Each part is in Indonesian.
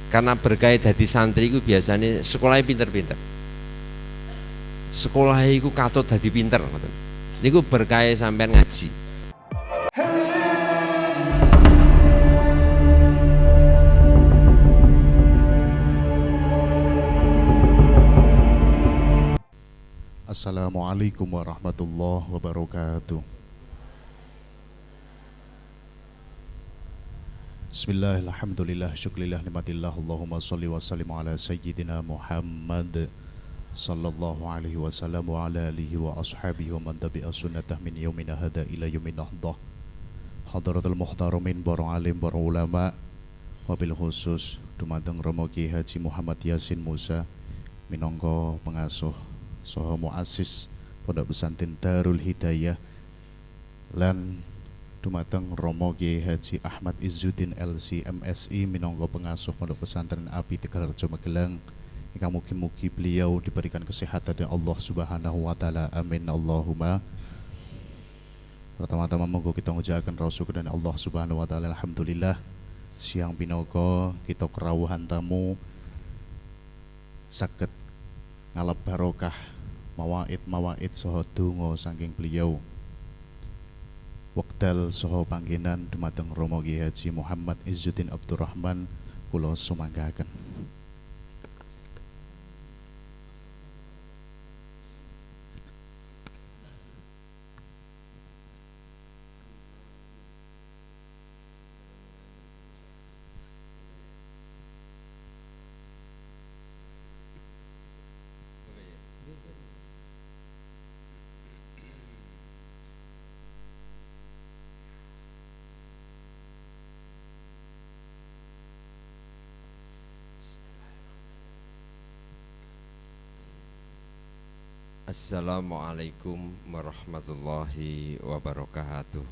Karena berkait dadi santri iku biasane sekolahnya pinter-pinter. Sekolah iku katut dadi pinter ngoten. Niku berkait sampean ngaji. Assalamualaikum warahmatullahi wabarakatuh. Bismillah, alhamdulillah, syukurillah, nikmatillah, Allahumma salli wa sallim ala sayyidina Muhammad sallallahu alaihi wasallam wa ala alihi wa ashabihi wa man tabi'a sunnatah min yaumina hada ila yaumin nahdah. Hadratul muhtaramin, para alim, para ulama, wabil khusus dumateng Romo Kiai Haji Muhammad Yasin Musa minangka pengasuh saha muassis Pondok Pesantren Darul Hidayah, lan dumateng Romo Kiai Haji Ahmad Izzuddin LC MSI minangka pengasuh Pondok Pesantren Api Tegalrejo Magelang, ingkang mugi-mugi beliau diberikan kesehatan dari Allah Subhanahu wa taala. Amin Allahumma. Pertama-tama monggo kita ngucapkan syukur dan Allah Subhanahu wa taala. Alhamdulillah siang pinaka kita kerawuhan tamu saged ngalap barokah mawaid saha donga saking beliau. Wekdal saha panggenan dumateng Romo Kiai Haji Muhammad Izzuddin Abdurrahman kula sumanggaken. Assalamualaikum warahmatullahi wabarakatuh.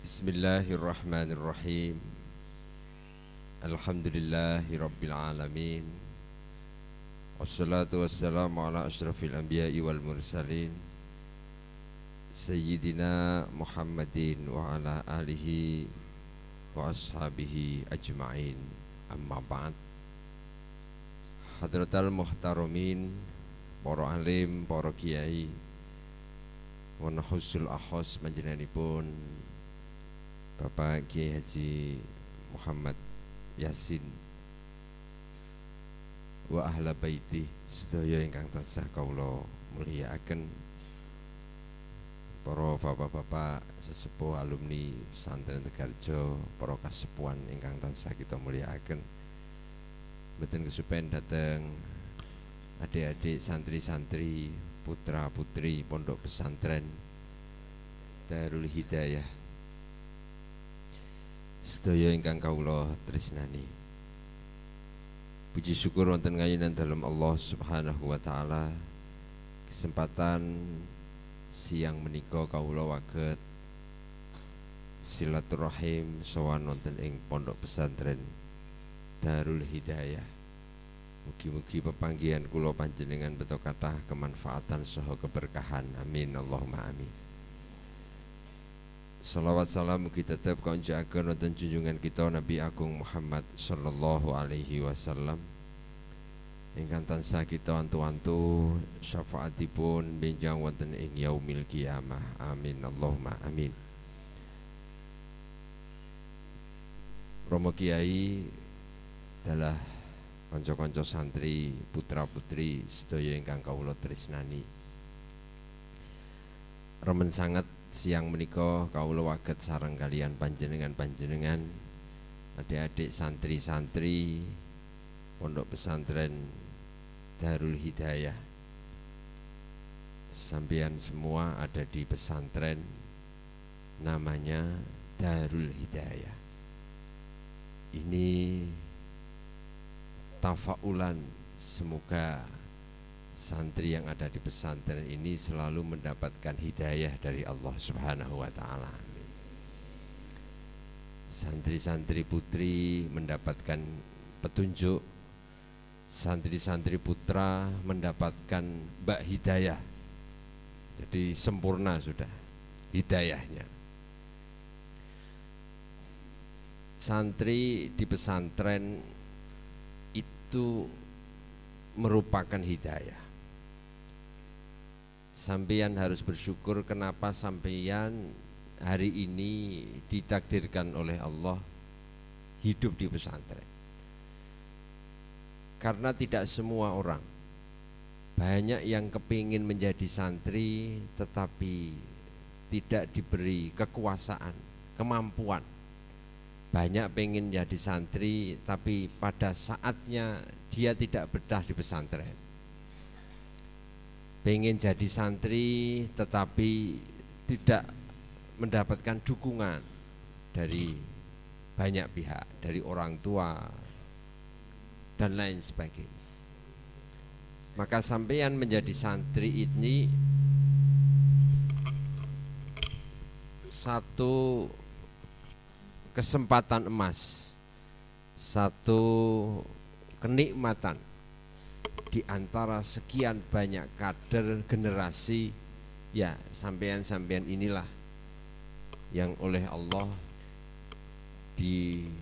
Bismillahirrahmanirrahim. Alhamdulillahi rabbil alamin. Wassalatu wassalamu ala asyrafil anbiya'i wal mursalin Sayyidina Muhammadin wa ala alihi wa ashabihi ajma'in. Amma ba'd. Hadratal muhtaramin, para alim, para kiai, wa nahusul akhos panjenenganipun Bapak Kiai Haji Muhammad Yasin wa ahla baiti sedaya ingkang tansah kawula mulyakaken, para bapak-bapak sesepuh alumni Pesantren Tegalrejo, para kasepuhan ingkang tansah kita mulyakaken. Mboten kesupen dateng adik-adik santri-santri, putra-putri Pondok Pesantren Darul Hidayah sedaya ingkang kawula tresnani. Puji syukur wonten kayunan dalem Allah Subhanahu wa taala, kesempatan siang menika kawula waget silaturahim sowan wonten ing Pondok Pesantren Darul Hidayah. Mugi-mugi pepanggihan kula panjenengan beto kathah kemanfaatan saha keberkahan. Amin Allahumma amin. Salawat salam mugi tetep kaunjakaken wonten junjungan kita Nabi Agung Muhammad sallallahu alaihi wasallam, ingkang tansah kita antu-antu syafaatipun benjang wonten ing yaumil qiyamah. Amin Allahumma amin. Romo Kiai adalah kanca-kanca santri, putra-putri sedaya ingkang kawula tresnani. Remen sanget siang menika kawula waget sareng kalian panjenengan-panjenengan adik-adik santri-santri Pondok Pesantren Darul Hidayah. Sampeyan semua ada di pesantren namanya Darul Hidayah. Ini tafaulan, semoga santri yang ada di pesantren ini selalu mendapatkan hidayah dari Allah Subhanahu wa taala. Santri-santri putri mendapatkan petunjuk, santri-santri putra mendapatkan Mbak Hidayah. Jadi sempurna sudah hidayahnya. Santri di pesantren itu merupakan hidayah. Sampeyan harus bersyukur kenapa sampeyan hari ini ditakdirkan oleh Allah hidup di pesantren. Karena tidak semua orang, banyak yang kepingin menjadi santri tetapi tidak diberi kekuasaan, kemampuan. Banyak pengen jadi santri tapi pada saatnya dia tidak betah di pesantren. Pengen jadi santri tetapi tidak mendapatkan dukungan dari banyak pihak, dari orang tua dan lain sebagainya. Maka sampeyan menjadi santri ini satu kesempatan emas, satu kenikmatan di antara sekian banyak kader generasi. Ya, sampeyan-sampeyan inilah yang oleh Allah diberi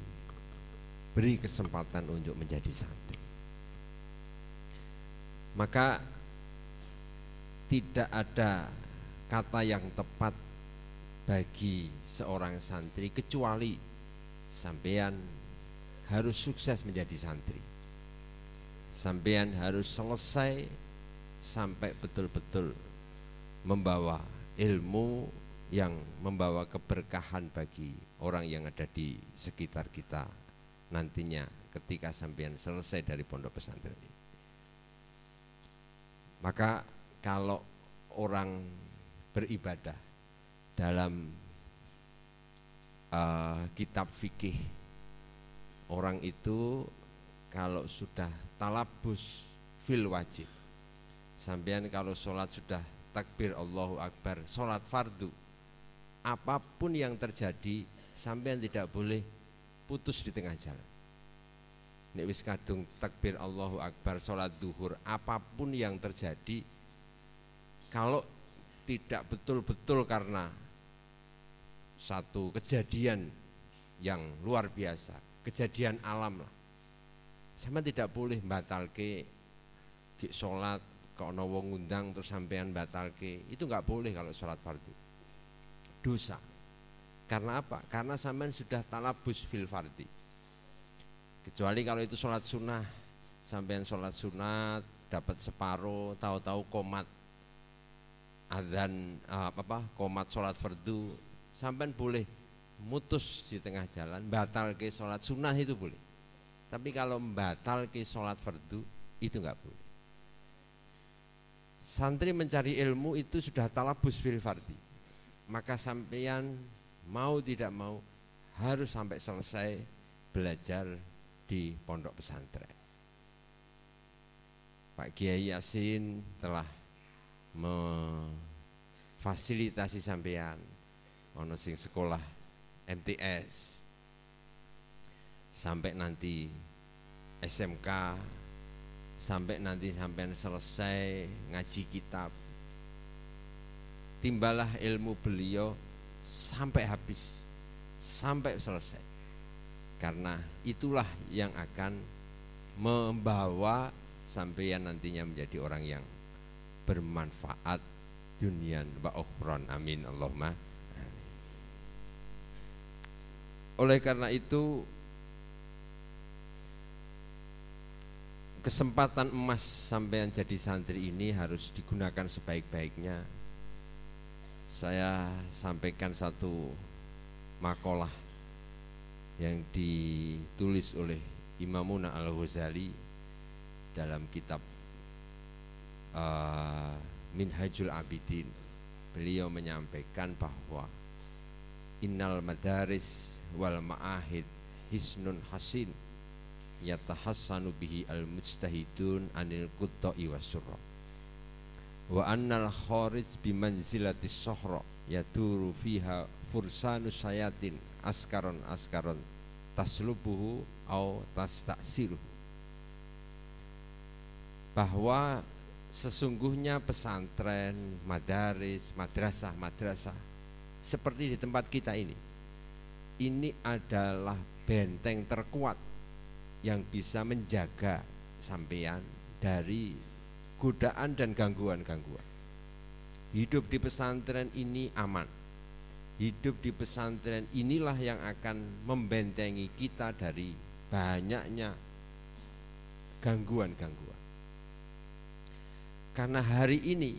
kesempatan untuk menjadi santri. Maka tidak ada kata yang tepat bagi seorang santri kecuali sampean harus sukses menjadi santri. Sampean harus selesai sampai betul-betul membawa ilmu yang membawa keberkahan bagi orang yang ada di sekitar kita nantinya ketika sampean selesai dari pondok pesantren ini. Maka kalau orang beribadah dalam kitab fikih, orang itu kalau sudah talabus fil wajib, sampean kalau sholat sudah takbir Allahu Akbar, sholat fardu, apapun yang terjadi sampean tidak boleh putus di tengah jalan. Nek wis kadung takbir Allahu Akbar sholat duhur, apapun yang terjadi, kalau tidak betul-betul karena satu kejadian yang luar biasa, kejadian alam lah, sama tidak boleh batalke sholat kalau wong ngundang terus sampean batalke, itu nggak boleh kalau sholat fardu, dosa. Karena apa? Karena sampean sudah talabus fil fardi. Kecuali kalau itu sholat sunnah, sampean sholat sunat dapat separuh, tahu-tahu komat adzan komat sholat fardu, sampean boleh mutus di tengah jalan, batal ke sholat sunnah itu boleh. Tapi kalau batal ke sholat fardu itu nggak boleh. Santri mencari ilmu itu sudah talabus fil fardi, maka sampean mau tidak mau harus sampai selesai belajar di pondok pesantren. Pak Kiai Yasin telah memfasilitasi sampean ono sing sekolah MTS sampai nanti SMK, sampai nanti sampean selesai ngaji kitab, timbalah ilmu beliau sampai habis, sampai selesai. Karena itulah yang akan membawa sampeyan nantinya menjadi orang yang bermanfaat dunian wa ukhron. Amin Allahumma amin. Oleh karena itu, kesempatan emas sampeyan jadi santri ini harus digunakan sebaik-baiknya. Saya sampaikan satu makalah yang ditulis oleh Imamuna Al-Ghazali dalam kitab Minhajul Abidin. Beliau menyampaikan bahwa innal madaris wal ma'ahid hisnun hasin yatahassanu bihi al-mujtahidun anil qudda'i wasurra wa annal kharij bimanzilatis sohra yaduru fiha fursanu sayatin askaron taslubuhu au tastaksiruhu. Bahwa sesungguhnya pesantren, madaris, madrasah seperti di tempat kita ini ini adalah benteng terkuat yang bisa menjaga sampean dari godaan dan gangguan-gangguan. Hidup di pesantren ini aman. Hidup di pesantren inilah yang akan membentengi kita dari banyaknya gangguan-gangguan. Karena hari ini,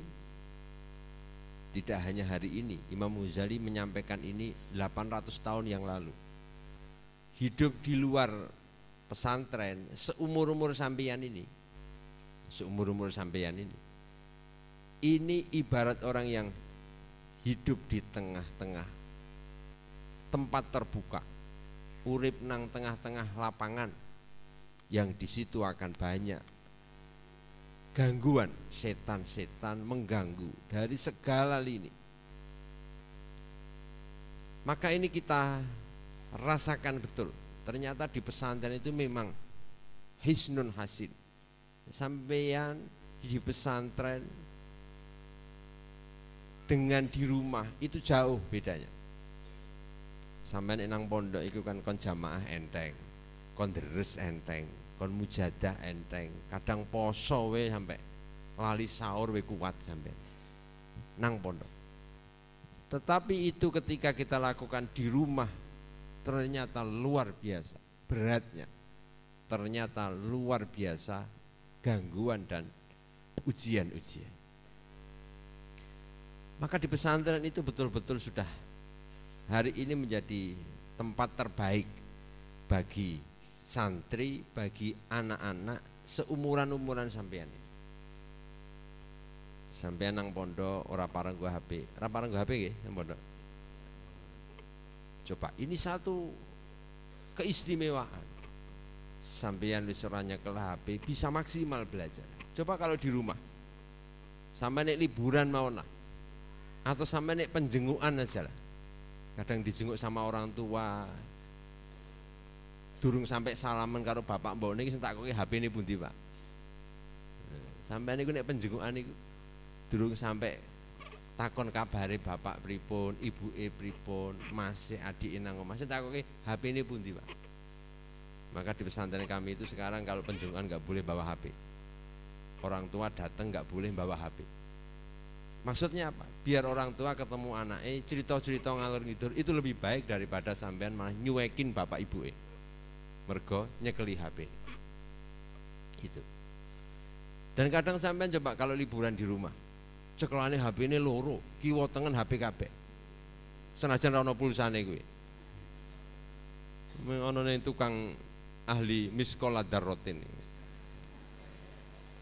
tidak hanya hari ini, Imam Ghazali menyampaikan ini 800 tahun yang lalu. Hidup di luar pesantren seumur-umur sampeyan ini, ini ibarat orang yang hidup di tengah-tengah tempat terbuka, urip nang tengah-tengah lapangan, yang di situ akan banyak gangguan, setan-setan mengganggu dari segala lini. Maka ini kita rasakan betul, ternyata di pesantren itu memang hisnun hasin. Sampeyan di pesantren dengan di rumah itu jauh bedanya. Sampeyan nang pondok itu kan kon jamaah enteng, kon deres enteng, kon mujadah enteng, kadang poso we sampai lali sahur we kuat sampeyan nang pondok. Tetapi itu ketika kita lakukan di rumah ternyata luar biasa beratnya, ternyata luar biasa gangguan dan ujian-ujian. Maka di pesantren itu betul-betul sudah hari ini menjadi tempat terbaik bagi santri, bagi anak-anak seumuran-umuran sampean ini. Sampean nang pondok ora pareng gua HP, ora pareng gua HP nggih nang pondok. Coba ini satu keistimewaan. Sampean wis ora nyekel HP bisa maksimal belajar. Coba kalau di rumah, sampai nek liburan mawon lah, atau sampai nek penjengukan aja lah. Kadang dijenguk sama orang tua, durung sampai salaman karo bapak mbok niki sing tak koki HP ne pundi, Pak. Sampai niku nek penjengukan niku durung sampai takon kabare bapak pripun, ibuke pripun, masih adike nang omah, sing tak koki HP ne pundi, Pak. Maka di pesantren kami itu sekarang kalau penjengukan enggak boleh bawa HP. Orang tua datang enggak boleh bawa HP. Maksudnya apa? Biar orang tua ketemu anaknya cerita-cerita ngalor ngidul itu lebih baik daripada sampean malah nyuekin bapak ibu mergo nyekeli HP. Itu. Dan kadang sampean coba kalau liburan di rumah, cekelane HP ini loro, kiwa tengen HP kabeh. Senajan ra ono pulsane kuwi. Ono ning tukang ahli miskol adarrotin.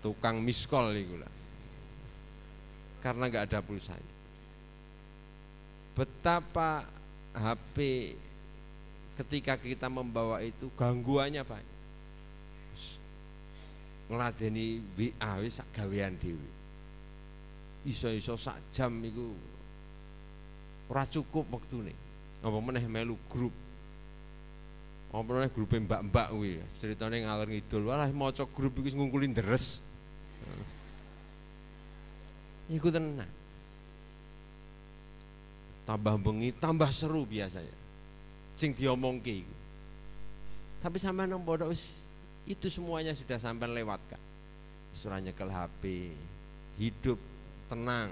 Tukang miskol iku lah. Karena enggak ada pulsanya. Betapa HP ketika kita membawa itu gangguannya banyak. Ngladeni WA wis sak gawean dhewe. Iso-iso sak jam iku ora cukup wektune. Apa meneh melu grup. Apa meneh grupe mbak-mbak kuwi, ceritane ngalor ngidul. Walah maca grup iku ngungkuli deres. Iku tenang. Tambah bengi, tambah seru biasanya. Sing diomongke iku. Tapi sampean nang pondok wis itu semuanya sudah sampean lewat, Kak. Surah nyekel HP, hidup tenang,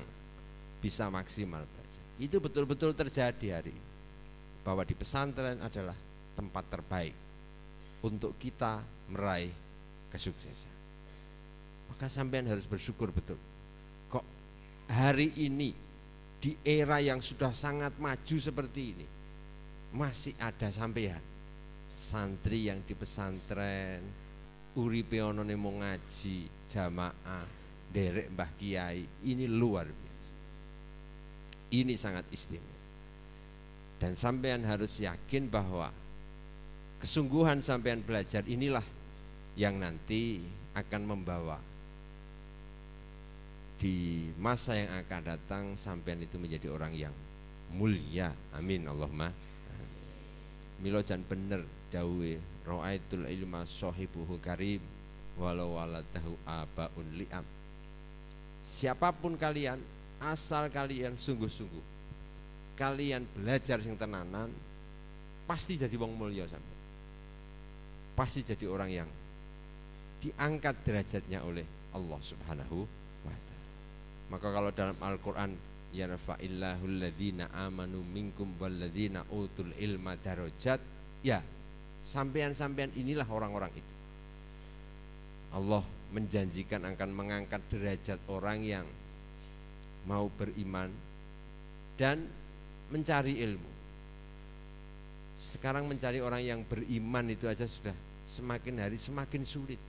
bisa maksimal belajar. Itu betul-betul terjadi hari ini. Bahwa di pesantren adalah tempat terbaik untuk kita meraih kesuksesan. Maka sampean harus bersyukur betul. Kok hari ini di era yang sudah sangat maju seperti ini masih ada sampean santri yang di pesantren uripe onone mau ngaji jamaah derek mbah kiai, ini luar biasa. Ini sangat istimewa. Dan sampean harus yakin bahwa kesungguhan sampean belajar inilah yang nanti akan membawa di masa yang akan datang sampean itu menjadi orang yang mulia. Amin Allahumma. Milo jan bener dawuhe ra'aitul ilma sahibuhu karim walau waladahu abaun li'am. Siapapun kalian, asal kalian sungguh-sungguh kalian belajar sing tenanan, pasti jadi wong mulya sampean. Pasti jadi orang yang diangkat derajatnya oleh Allah Subhanahu wa taala. Maka kalau dalam Al-Qur'an yarfa'illahu alladzina amanu minkum walladzina utul ilma darajat, ya sampean-sampean inilah orang-orang itu. Allah menjanjikan akan mengangkat derajat orang yang mau beriman dan mencari ilmu. Sekarang mencari orang yang beriman itu aja sudah semakin hari semakin sulit.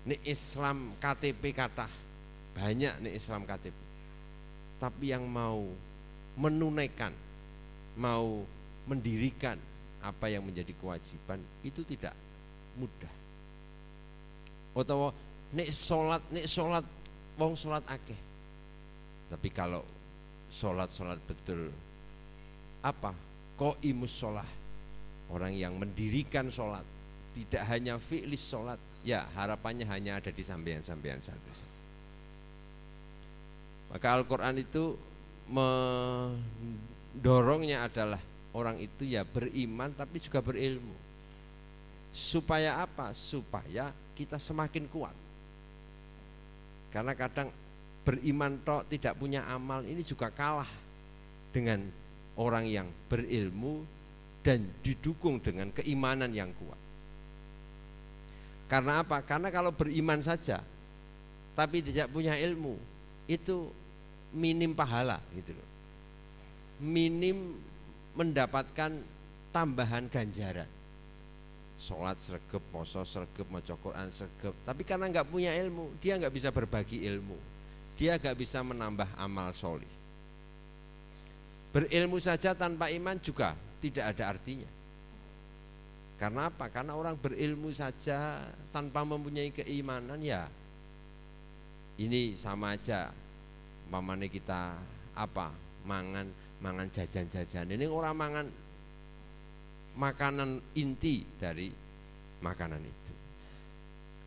Nih Islam KTP kathah, banyak nih Islam KTP. Tapi yang mau menunaikan, mau mendirikan apa yang menjadi kewajiban itu tidak mudah. Utawa nek salat wong salat akeh. Tapi kalau salat betul apa? Qaimus shalah. Orang yang mendirikan salat, tidak hanya fi'lis salat, ya harapannya hanya ada di sampean-sampean santri. Maka Al-Qur'an itu mendorongnya adalah orang itu ya beriman tapi juga berilmu. Supaya apa? Supaya kita semakin kuat. Karena kadang beriman tok tidak punya amal ini juga kalah dengan orang yang berilmu dan didukung dengan keimanan yang kuat. Karena apa? Karena kalau beriman saja tapi tidak punya ilmu, itu minim pahala gitu loh. Minim mendapatkan tambahan ganjaran. Sholat sregep, poso sregep, maca Quran sregep. Tapi karena nggak punya ilmu, dia nggak bisa berbagi ilmu. Dia nggak bisa menambah amal solih. Berilmu saja tanpa iman juga tidak ada artinya. Karena apa? Karena orang berilmu saja tanpa mempunyai keimanan, ya ini sama aja. Mamane kita apa? Mangan jajan-jajan. Ini orang mangan makanan inti dari makanan itu.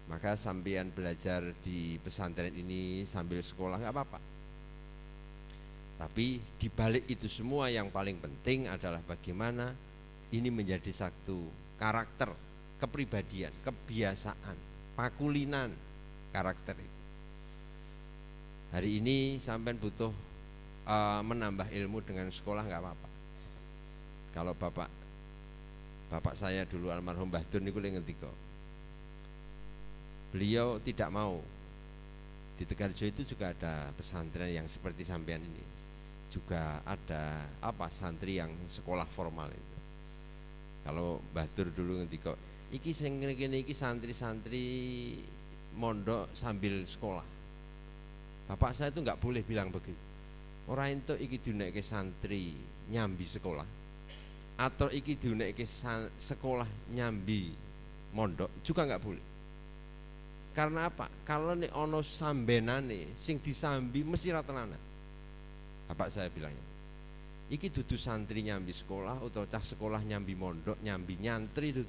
Maka sampean belajar di pesantren ini sambil sekolah nggak apa-apa. Tapi di balik itu semua yang paling penting adalah bagaimana ini menjadi satu karakter, kepribadian, kebiasaan, pakulinan karakter itu. Hari ini sampean butuh menambah ilmu dengan sekolah nggak apa-apa. Kalau bapak saya dulu almarhum Mbah Dun niku ngendika, beliau tidak mau. Di Tegarjo itu juga ada pesantren yang seperti sampean ini. Juga ada santri yang sekolah formal itu. Kalau Mbah Dur dulu ngendika, iki sing ngene iki santri-santri mondok sambil sekolah. Bapak saya itu nggak boleh bilang begitu. Orang itu iki diunekke santri nyambi sekolah, atau iki diunekke sekolah nyambi mondok juga nggak boleh. Karena apa? Kalau nek ono sambenane sing disambi mesti ra tenanan. Bapak saya bilangnya, iki dudu santri nyambi sekolah atau cah sekolah nyambi mondok, nyambi nyantri itu.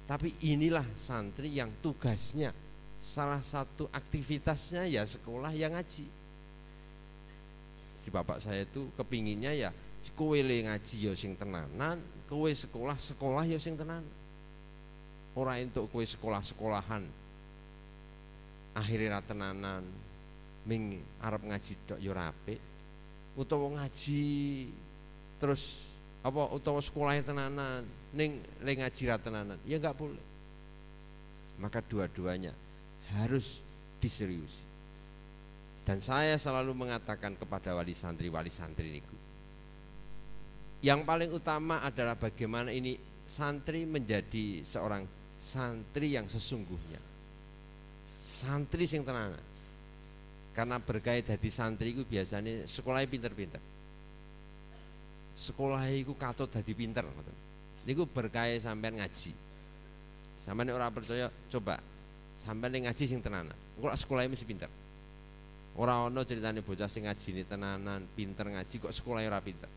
Tapi inilah santri yang tugasnya salah satu aktivitasnya ya sekolah yang ngaji. Di bapak saya itu kepinginnya ya kowe le ngaji ya sing tenanan, kowe sekolah ya sing tenanan. Ora entuk kowe sekolah-sekolahan akhirnya ra tenanan, ming arep ngaji tok ya ora apik. Utawa ngaji terus utawa sekolahnya tenanan ning le ngaji ra tenanan, ya enggak boleh. Maka dua-duanya harus diseriusi. Dan saya selalu mengatakan kepada wali santri niku, yang paling utama adalah bagaimana ini santri menjadi seorang santri yang sesungguhnya, santri sing tenanan. Karena berkait dadi santri itu biasanya sekolahnya pinter-pinter, sekolah itu katut dadi pinter. Niku berkait sampean ngaji. Sampeyan ora percaya, coba sampeyan ngaji sing tenanan. Engko sekolahnya mesti pinter. Ora ono ceritane bocah sing ngajine tenanan, pinter ngaji kok sekolahnya ora pinter.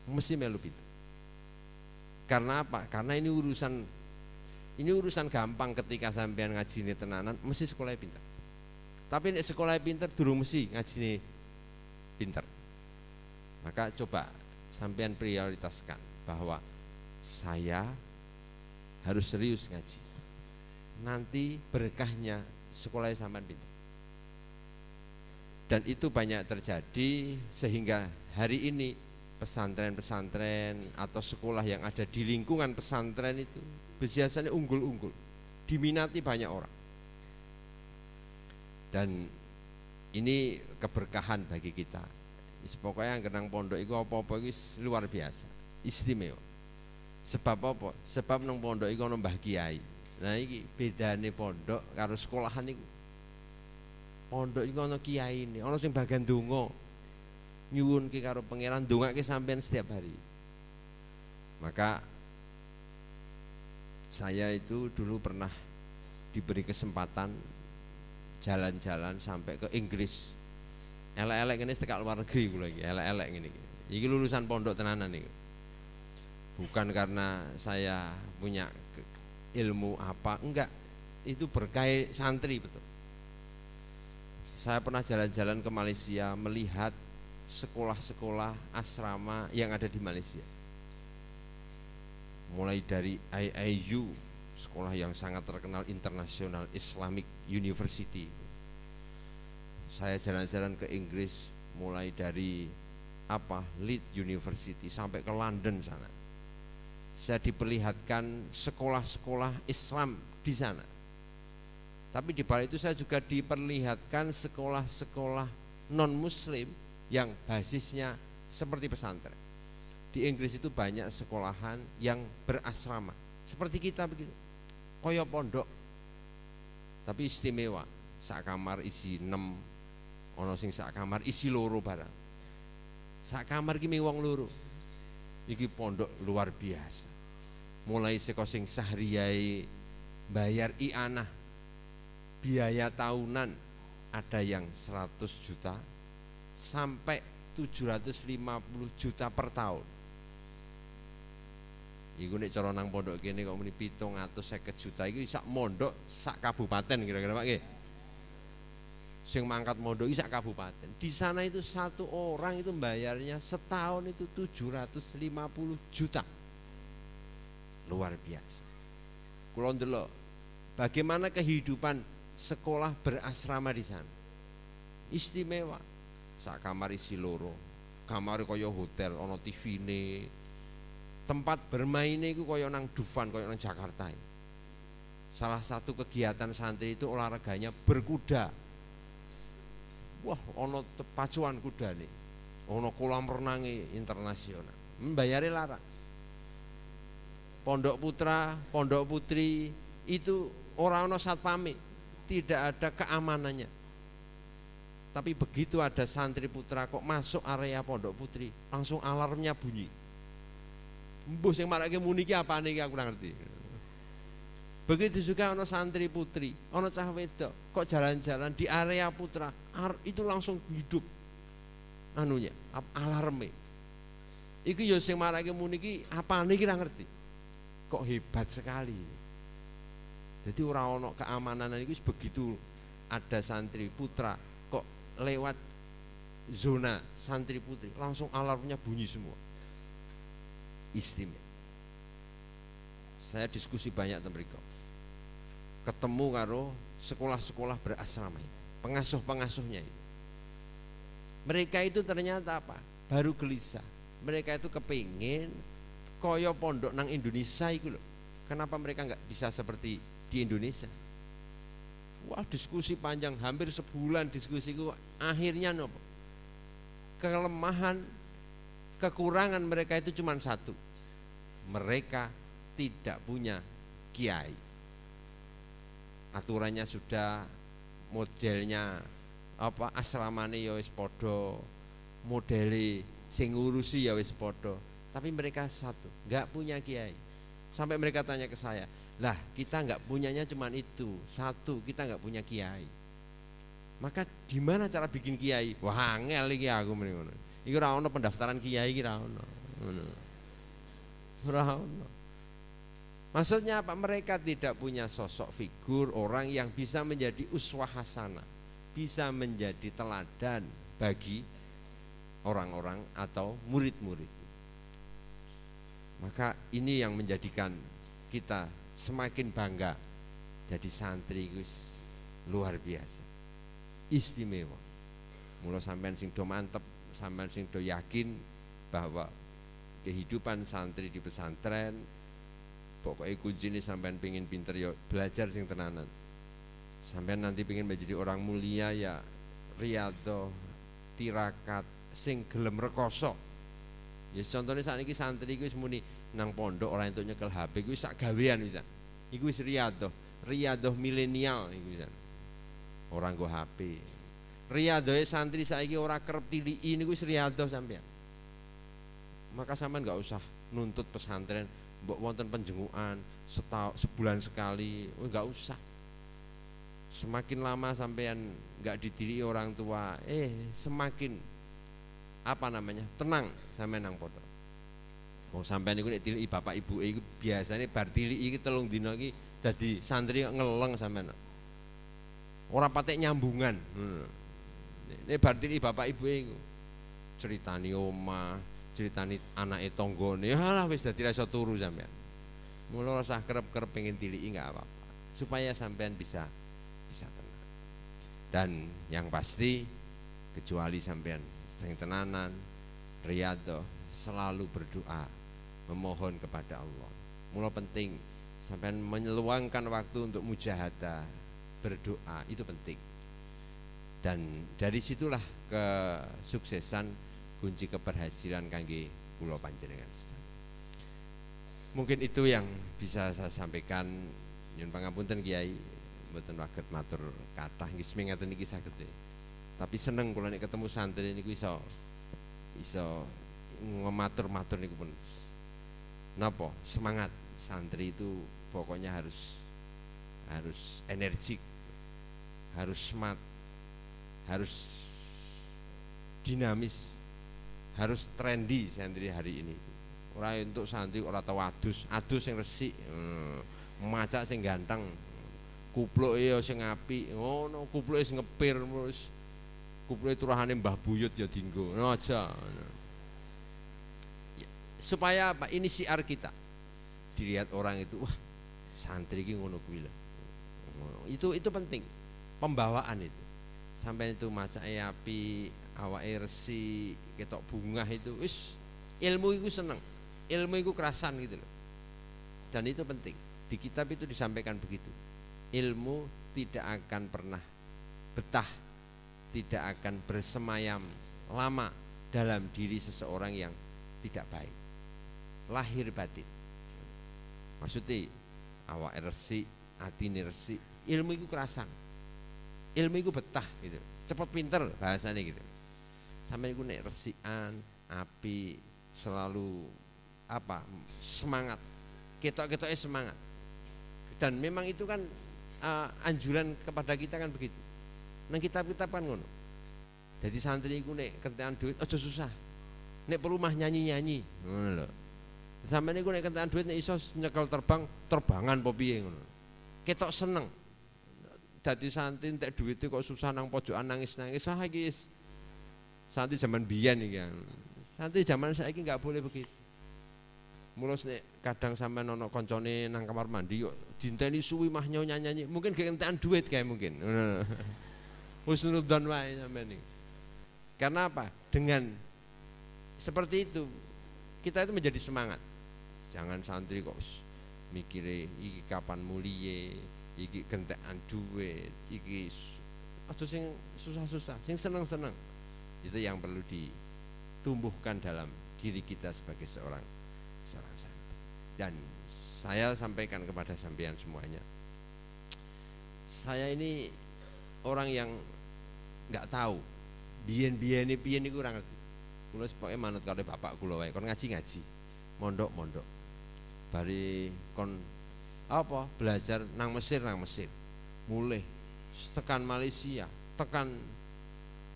Mesti melu pinter. Karena apa? Karena ini urusan gampang ketika sampean ngajine tenanan, mesti sekolahnya pinter. Tapi nek sekolahnya pinter durung mesti ngajine pinter. Maka coba sampean prioritaskan bahwa saya harus serius ngaji. Nanti berkahnya sekolahnya sampean pinter. Dan itu banyak terjadi sehingga hari ini pesantren-pesantren atau sekolah yang ada di lingkungan pesantren itu biasanya unggul-unggul, diminati banyak orang. Dan ini keberkahan bagi kita. Pokoknya yang kenang pondok itu apa-apa itu luar biasa, istimewa. Sebab apa? Sebab nang pondok itu ono Mbah Kiai. Nah iki bedane pondok karo sekolahan iku. Pondok iki ono kiai ini, ono sing bagian donga. Nyuwunke karo pangeran, ndongake sampean setiap hari. Maka saya itu dulu pernah diberi kesempatan jalan-jalan sampai ke Inggris. Elek-elek ngene tekak luar negeri kula iki, elek-elek ngene iki. Iki lulusan pondok tenanan iki. Bukan karena saya punya ilmu apa, enggak. Itu berkah santri betul. Saya pernah jalan-jalan ke Malaysia melihat sekolah-sekolah asrama yang ada di Malaysia. Mulai dari IIU, sekolah yang sangat terkenal internasional, Islamic University. Saya jalan-jalan ke Inggris mulai dari Leeds University sampai ke London sana. Saya diperlihatkan sekolah-sekolah Islam di sana. Tapi di balik itu saya juga diperlihatkan sekolah-sekolah non-muslim yang basisnya seperti pesantren. Di Inggris itu banyak sekolahan yang berasrama seperti kita begitu, koyo pondok, tapi istimewa. Sak kamar isi 6, ono sing sak kamar isi loro barang. Sak kamar ki wong loro. Iki pondok luar biasa. Mulai saka sing sahriyai bayar i'anah, biaya tahunan ada yang 100 juta sampai 750 juta per tahun. Iku nek cara nang pondok kene kok muni 750 juta iki sak mondok sak kabupaten kira-kira Pak nggih. Sing mangkat mondok iki sak kabupaten. Di sana itu satu orang itu bayarnya setahun itu 750 juta. Luar biasa. Kula ndelok bagaimana kehidupan sekolah berasrama di sana. Istimewa. Sak kamar isi loro. Kamar kaya hotel, ana TV-ne. Tempat bermainnya itu kaya nang Dufan, kaya nang Jakarta. Salah satu kegiatan santri itu olahraganya berkuda. Wah, ono pacuan kuda nih, ono kolam renang internasional. Membayari larang. Pondok putra, pondok putri itu orang ono satpame, tidak ada keamanannya. Tapi begitu ada santri putra kok masuk area pondok putri, langsung alarmnya bunyi. Mbuh sing marake muni iki apane iki aku ora ngerti. Begitu juga ono santri putri, ono cah wedok kok jalan-jalan di area putra, itu langsung hidup anunya, alarme. Iki ya sing marake muni iki apane iki ora ngerti. Kok hebat sekali. Jadi ora ono keamanan iki begitu ada santri putra kok lewat zona santri putri langsung alarmnya bunyi semua. Istimewa. Saya diskusi banyak tentang mereka. Ketemu karo sekolah-sekolah berasrama itu, pengasuh-pengasuhnya itu. Mereka itu ternyata apa? Baru gelisah. Mereka itu kepingin koyo pondok nang Indonesia itu loh. Kenapa mereka nggak bisa seperti di Indonesia? Wah, diskusi panjang, hampir sebulan diskusi itu. Akhirnya nopo? Kelemahan, kekurangan mereka itu cuma satu. Mereka tidak punya kiai. Aturannya sudah, modelnya apa, asramane ya wis padha, modele sing ngurusi ya wis padha, tapi mereka satu, enggak punya kiai. Sampai mereka tanya ke saya, "Lah, kita enggak punyanya cuma itu, satu, kita enggak punya kiai. Maka gimana cara bikin kiai?" Wah, angel iki aku mrene ngono. Iki ora ono pendaftaran kiai iki ora ono. Ngono. Ora ono. Maksudnya apa? Mereka tidak punya sosok figur orang yang bisa menjadi uswah hasanah, bisa menjadi teladan bagi orang-orang atau murid-murid. Maka ini yang menjadikan kita semakin bangga jadi santri Gus, luar biasa, istimewa. Mula sampean sing do mantep, sampean sing do yakin bahwa kehidupan santri di pesantren pokoknya kuncinya sampean pingin pinter ya belajar sing tenanan. Sampean nanti pingin menjadi orang mulia ya riyadhah, tirakat, sing gelem rekoso. Ya contohnya saat ini santri itu muni nang pondok orang itu nyekel HP itu sak gawean bisa. Iku wis riyadhah milenial iku bisa. Orang go HP. Riyadhah santri saiki ora kerep tiliki niku wis riyadhah sampean. Maka sampean enggak usah nuntut pesantren mbok wonten penjengukan sebulan sekali, enggak usah. Semakin lama sampean enggak ditiliki orang tua, semakin tenang sampean nang pondok. Oh sampean niku nek tiliki bapak ibu iku biasane bar tiliki iki 3 dina iki dadi santri ngeleng sampean. Ora patek nyambungan. Nek bar tiliki bapak ibu iku ceritani omah, ceritani anake tanggane, halah wis dadi ra iso turu sampean. Mula usah kerep-kerep pengen tiliki enggak apa-apa, supaya sampean bisa tenang. Dan yang pasti kecuali sampean sing tenanan riyadhah selalu berdoa, memohon kepada Allah. Mula penting sampean menyeluangkan waktu untuk mujahadah, berdoa, itu penting. Dan dari situlah kesuksesan kunci keberhasilan kangge kula panjenengan. Mungkin itu yang bisa saya sampaikan. Nyuwun pangapunten Kiai, mboten waget matur kathah nggih seming ngaten iki saged. Tapi seneng kula nek ketemu santri niku iso ngematur-matur niku pun. Napa? Semangat santri itu pokoknya harus energik, harus smart, harus dinamis, harus trendy santri hari ini. Ora untuk santri ora tau adus sing resik, macak sing ganteng, kupluke ya sing apik, ngono kupluke sing ngepir terus kupluke turahane Mbah Buyut ya dienggo. Aja. Supaya apa? Ini siar kita. Dilihat orang itu, wah, santri iki ngono kuwi lho. Itu penting. Pembawaan itu. Sampai itu macake apik, awake resik, ketok bungah itu wis ilmu iku seneng. Ilmu iku kerasan gitu loh. Dan itu penting. Di kitab itu disampaikan begitu. Ilmu tidak akan pernah betah, tidak akan bersemayam lama dalam diri seseorang yang tidak baik. Lahir batin. Maksudnya awak resik, atine resik, ilmu iku kerasan. Ilmu iku betah gitu. Cepet pinter bahasanya gitu. Sampai iku nek resikan, api, selalu semangat. Ketok-ketoknya semangat. Dan memang itu kan anjuran kepada kita kan begitu. Nang kitab-kitab kan ngono. Jadi santri iku nek kentekan duit aja susah. Nek perlu mah nyanyi-nyanyi. Ngono lho. Sampe niku nek kentekan duit nek iso nyekel terbangan apa piye ngono. Ketok seneng. Dadi santri entek duwite kok susah nang pojokan nangis-nangis. Wah iki santri zaman biyen iki. Santri zaman saiki enggak boleh begitu. Mula nek kadang sampean ana kancane nang kamar mandi yo dinteni suwi mah nyanyi. Mungkin gak entekan duit kayak mungkin. Husnudzon wae sampean iki. Karena apa? Dengan seperti itu kita itu menjadi semangat. Jangan santri kok mikire iki kapan muliye, iki gentekan duit, iki aja sing susah-susah, sing seneng-seneng. Itu yang perlu ditumbuhkan dalam diri kita sebagai seorang santri. Dan saya sampaikan kepada sampean semuanya, saya ini orang yang nggak tahu biyen niku ora ngerti. Kula sepoke manut karo bapak kula wae, kon ngaji-ngaji, mondok-mondok. Bari kon belajar nang Mesir. Mulih tekan Malaysia, tekan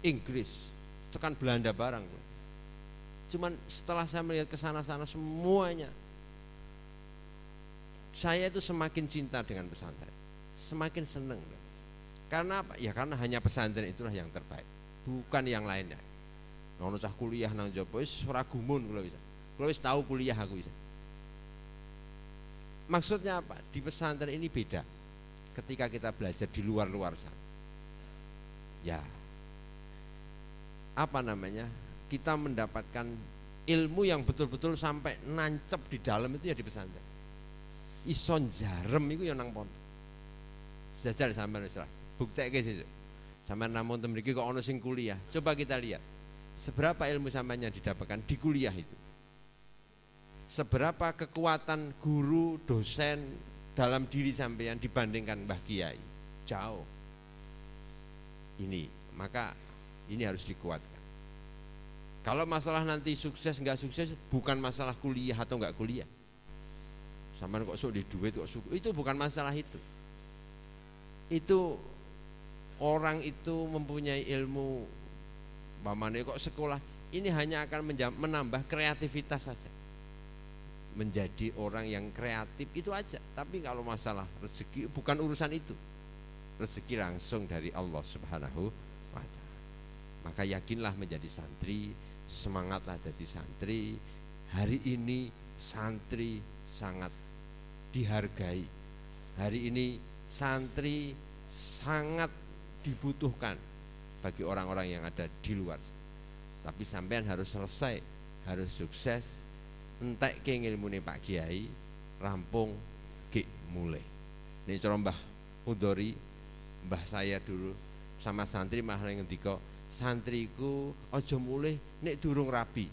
Inggris, tekan Belanda barang. Cuman setelah saya melihat ke sana-sana semuanya, saya itu semakin cinta dengan pesantren, semakin seneng. Karena apa? Ya karena hanya pesantren itulah yang terbaik, bukan yang lainnya. Ono cah kuliah nang jopo wis ora gumun kula wis. Kula wis tahu kuliah aku wis. Maksudnya apa? Di pesantren ini beda ketika kita belajar di luar-luar sana. Ya, apa namanya? Kita mendapatkan ilmu yang betul-betul sampai nancep di dalam itu ya di pesantren. Ison jarem itu yang nang pondok. Jajal sampean wis bukteke sesuk. Sampean namun mriki kok ana sing kuliah. Coba kita lihat. Seberapa ilmu sampean yang didapatkan di kuliah itu. Seberapa kekuatan guru, dosen dalam diri sampean dibandingkan Mbah Kiai. Jauh. Ini, maka ini harus dikuatkan. Kalau masalah nanti sukses enggak sukses bukan masalah kuliah atau enggak kuliah. Sampean kok sok di duit kok itu bukan masalah itu. Itu orang itu mempunyai ilmu pamane kok sekolah ini hanya akan menambah kreativitas saja, menjadi orang yang kreatif itu aja. Tapi kalau masalah rezeki bukan urusan itu, rezeki langsung dari Allah Subhanahu wa Ta'ala. Maka yakinlah menjadi santri, semangatlah jadi santri. Hari ini santri sangat dihargai, hari ini santri sangat dibutuhkan bagi orang-orang yang ada di luar. Tapi sampean harus selesai, harus sukses. Entek ke ngilmune Pak Kiai, rampung ge mulai. Ini cara Mbah Udori, mbah saya dulu sama santri malah ngendika, santriku aja mulai nek durung rabi.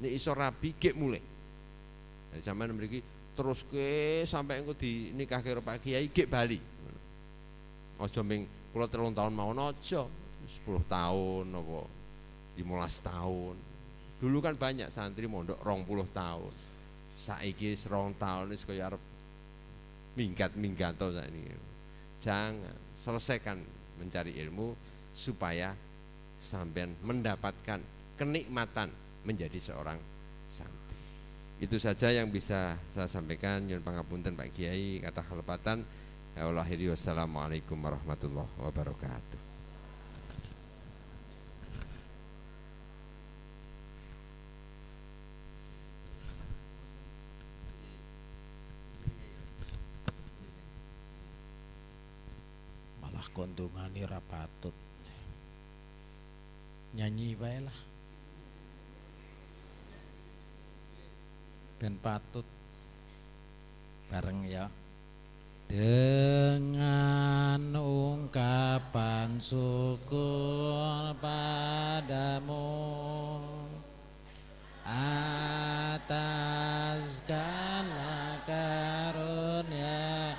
Nek iso rabi ge mulai. Jadi sampean mriki terus ke sampai engko dinikahke karo Pak Kiai ge bali. Aja ming kula 3 tahun mawon aja, 10 tahun apa 15 tahun. Dulu kan banyak santri mondok 20 tahun. Saiki 2 tahun wis kaya arep minggat-minggat to sakniki. Jangan, selesaikan mencari ilmu supaya sampean mendapatkan kenikmatan menjadi seorang santri. Itu saja yang bisa saya sampaikan. Nyuwun pangapunten Pak Kiai kathah kalepatan. Wassalamualaikum warahmatullahi wabarakatuh. Malah kondongane ra patut. Nyanyi wae lah. Ben patut bareng ya. Dengan ungkapan syukur padamu atas segala karunia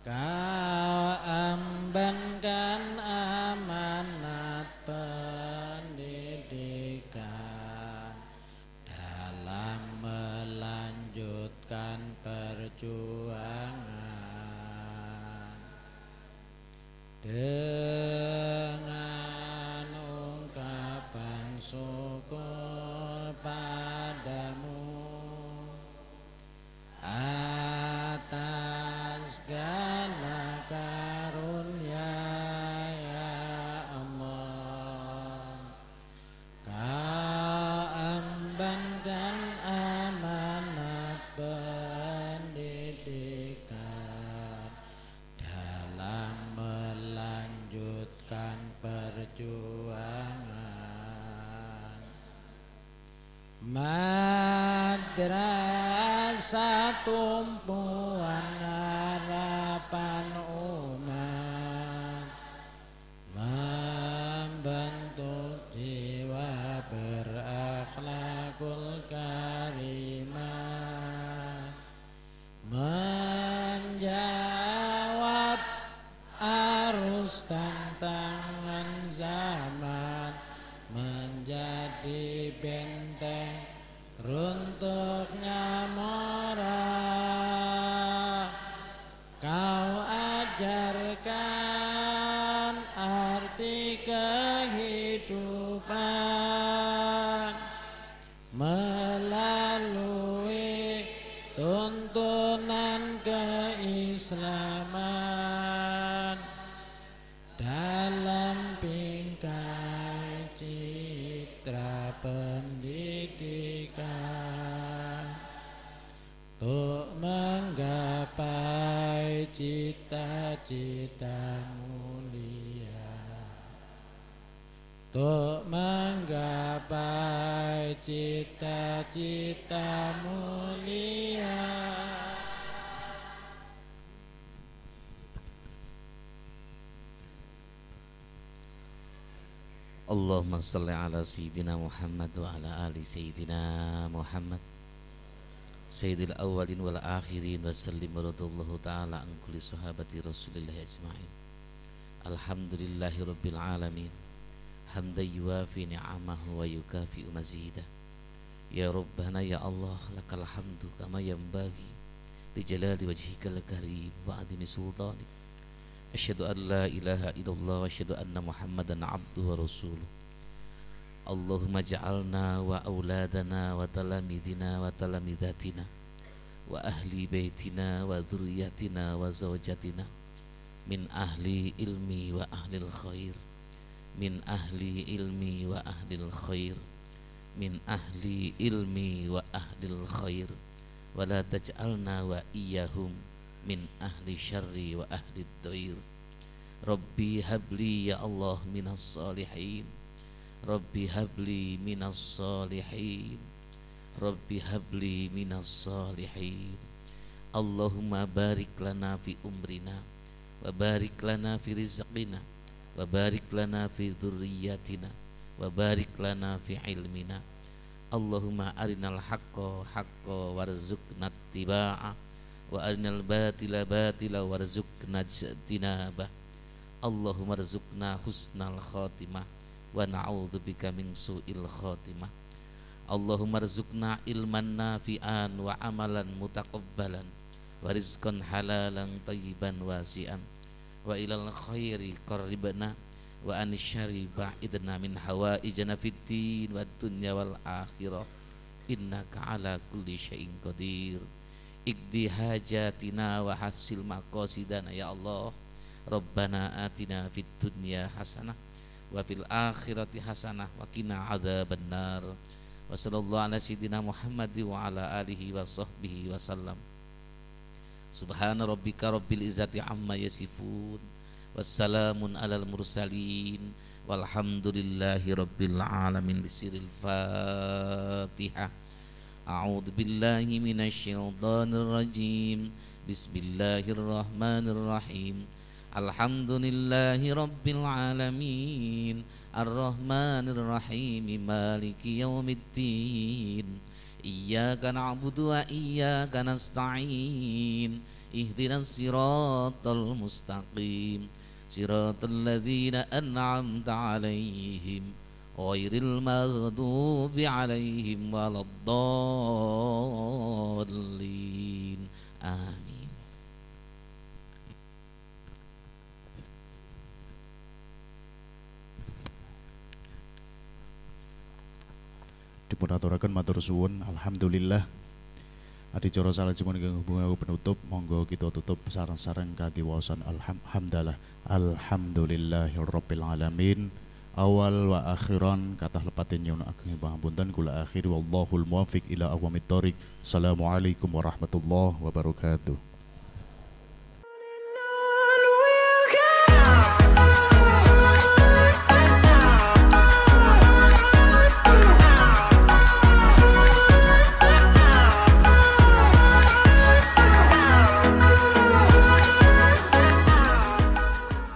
Kau embankan amanat pendidikan dalam melanjutkan perjuangan. Dengan ungkapan syukur padamu atas segala karunia ya Allah. Kau embankan amanat pendidikan dalam melanjutkan perjuangan. Madrasah tumpuan harapan umat membentuk jiwa berakhlakul karimah, menjawab arus tantangan zaman, menjadi benteng runtuhnya moral. Kau ajarkan arti kehidupan melalui tuntunan keislaman dalam bingkai citra pendidikan. cita-cita mulia. Allahumma salli ala Sayyidina Muhammad wa ala ali Sayyidina Muhammad Sayyidil awwalin wal akhirin wa sallim radallahu ta'ala an kulli sahabati Rasulillah ajma'in. Alhamdulillahi rabbil alamin hamdan yuwafi ni'amahu wa yukafi mazidah. Ya Rabbana ya Allah lakal hamdu kama yanbaghi li jalali wajhikal karim wa adhimi sultanik. Asyhadu an la ilaha illallah wa asyhadu anna Muhammadan abduhu wa rasuluh. Allahumma ja'alna wa auladana wa talamidina wa talamidatina wa ahli baitina wa dhurriyyatina wa zawjatina min ahli ilmi wa ahlil khair, min ahli ilmi wa ahlil khair, min ahli ilmi wa ahlil khair, wa la taj'alna wa iyyahum min ahli syarri wa ahli dhair. Rabbi habli ya Allah minas salihin, Rabbi habli minas salihin, Rabbi habli minas salihin. Allahumma barik lana fi umrina wa barik lana fi rizqina wa barik lana fi dhurriyyatina wa barik lana fi ilmina. Allahumma arinal haqqa haqqa warzuqna ittiba'ah wa arinal batila batila warzuqna ijtinabah. Allahumma rzuqna husnal khatimah wa na'udzubika min su'il khatimah. Allahumma rzuqna ilman nafi'an wa amalan mutaqabbalan wa rizqan halalan tayyiban wasi'an wa ilal khairi qarribna wa anis syarri ba'idna min hawaijana fid din wad dunya wal akhirah innaka ala kulli syai'in qadir. Iqdi hajatina wa hasil maqasidana ya Allah. Rabbana atina fid dunya hasanah wa fil akhirati hasanah wa qina adzabannar. Wa sallallahu ala sayyidina Muhammad wa ala alihi wa sahbihi wa sallam. Subhana rabbika rabbil izzati amma yasifun, wassalamun alal mursalin, walhamdulillahi rabbil alamin. Bisiril Fatihah. A'udzu billahi minasy syaithanir rajim. Bismillahirrahmanirrahim. Alhamdulillahi rabbil alamin, arrahmanir rahim, maliki yaumiddin. Iyyaka na'budu wa iyyaka nasta'in. Ihdinas siratal mustaqim, siratal ladzina an'amta 'alaihim ghairil maghdubi 'alaihim waladdallin. Amin. Dipunaturaken matur suwun. Alhamdulillah adicara salajengipun ingkang hubungan penutup, monggo kita tutup sareng-sareng kanthi waosan alhamdulillah. Alhamdulillahirabbil alamin. Awal wa akhiran kathah lepatin nyuwun ageng pangapunten kula akhiri wallahul muwaffiq ila aqwamit thoriq. Assalamualaikum warahmatullahi wabarakatuh.